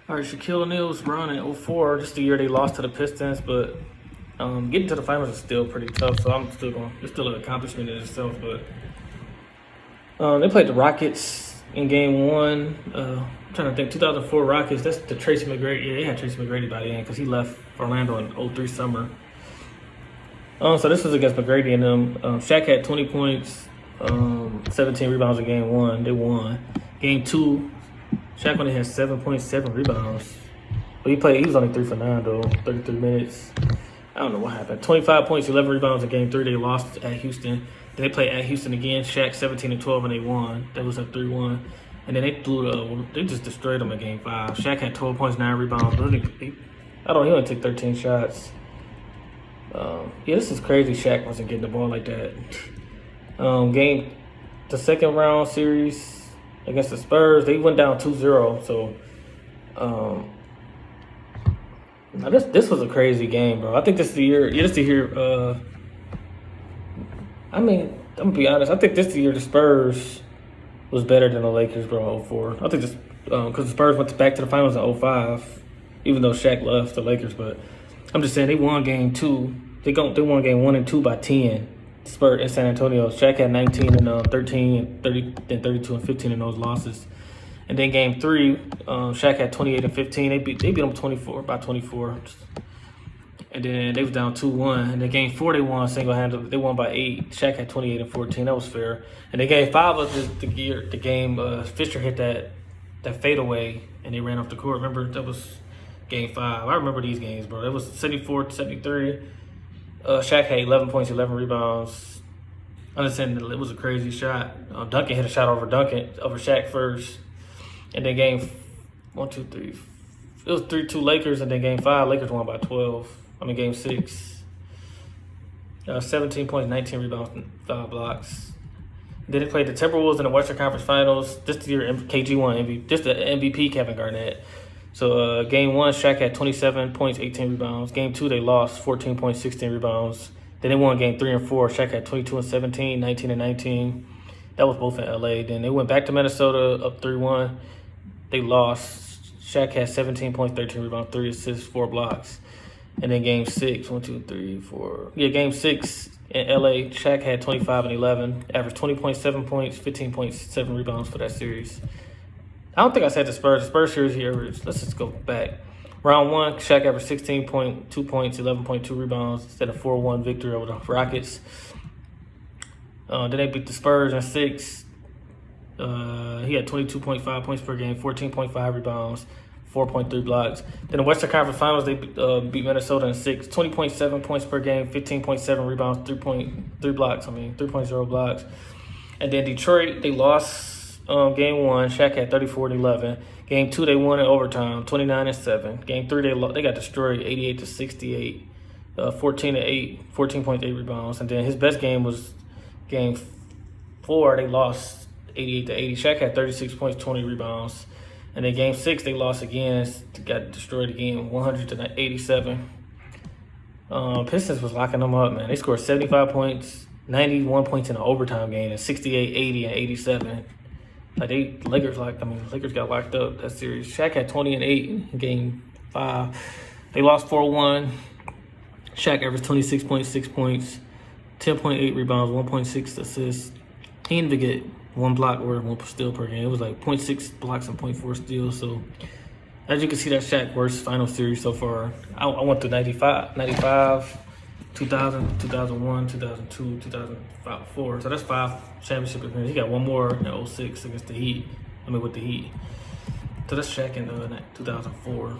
All right, Shaquille O'Neal's run in '04. Just the year they lost to the Pistons, but getting to the finals is still pretty tough. So I'm still going. It's still an accomplishment in itself. But they played the Rockets in Game One. I'm trying to think. 2004 Rockets. That's the Tracy McGrady. Yeah, they had Tracy McGrady by the end because he left Orlando in '03 summer. So this was against McGrady and them. Shaq had 20 points, 17 rebounds in Game One. They won. Game Two, Shaq only had 7.7 rebounds. But he was only 3 for 9 though, 33 minutes. I don't know what happened. 25 points, 11 rebounds in Game 3. They lost at Houston. Then they played at Houston again. Shaq 17 and 12, and they won. That was a 3-1. And then they just destroyed them in Game 5. Shaq had 12 points, 9 rebounds. He only took 13 shots. Yeah, this is crazy. Shaq wasn't getting the ball like that. The second round series against the Spurs, they went down 2-0. So, now this was a crazy game, bro. I think this is the year. Just to hear. I mean, I'm gonna be honest. I think this is the year the Spurs was better than the Lakers, bro. In '04. I think this because the Spurs went back to the finals in '05, even though Shaq left the Lakers. But I'm just saying they won Game 2. They won Game 1 and 2 by 10. Spurs in San Antonio. Shaq had 19 and 13 and 30, then 32 and 15 in those losses. And then Game 3, Shaq had 28 and 15. They beat them 24 by 24. And then they was down 2-1. And then Game 4 they won single-handedly. They won by 8. Shaq had 28 and 14. That was fair. And then Game 5 of the game Fisher hit that fadeaway and they ran off the court. Remember, that was Game 5. I remember these games, bro. That was 74-73. Shaq had 11 points, 11 rebounds. I understand it was a crazy shot. Duncan hit a shot over Shaq first. And then Game 1, 2, 3. It was 3-2 Lakers, and then Game 5, Lakers won by 12. Game 6. 17 points, 19 rebounds, 5 blocks. Then they played the Timberwolves in the Western Conference Finals. This year, KG won MVP. Just the MVP, Kevin Garnett. So Game 1, Shaq had 27 points, 18 rebounds. Game 2, they lost 14 points, 16 rebounds. Then they won Game 3 and 4. Shaq had 22 and 17, 19 and 19. That was both in LA. Then they went back to Minnesota up 3-1. They lost. Shaq had 17 points, 13 rebounds, 3 assists, 4 blocks. And then Game 6, 1, 2, 3, 4. Yeah, Game 6 in LA, Shaq had 25 and 11, averaged 20.7 points, 15.7 rebounds for that series. I don't think I said the Spurs. The Spurs series here, let's just go back. Round 1, Shaq averaged 16.2 points, 11.2 rebounds, instead of 4-1 victory over the Rockets. Then they beat the Spurs in 6. He had 22.5 points per game, 14.5 rebounds, 4.3 blocks. Then the Western Conference Finals, they beat Minnesota in 6. 20.7 points per game, 15.7 rebounds, 3.0 blocks. And then Detroit, they lost Game 1. Shaq had 34 and 11. Game 2, they won in overtime, 29 and 7. Game 3, they got destroyed, 88 to 68. 14 and 8, 14.8 rebounds. And then his best game was Game 4. They lost 88 to 80. Shaq had 36 points, 20 rebounds. And then Game 6, they lost again. Got destroyed again, 100 to 87. Pistons was locking them up, man. They scored 75 points, 91 points in the overtime game, and 68, 80, and 87. Lakers got locked up that series. Shaq had 20 and 8 in Game 5. They lost 4-1. Shaq averaged 26.6 points, 10.8 rebounds, 1.6 assists. He didn't even get 1 block or 1 steal per game. It was like 0.6 blocks and 0.4 steals. So, as you can see, that's Shaq's worst final series so far. I went through 95, 2000, 2001, 2002, 2004. So that's 5 championship appearances. He got 1 more in '06 against the Heat. With the Heat. So that's Shaq in 2004.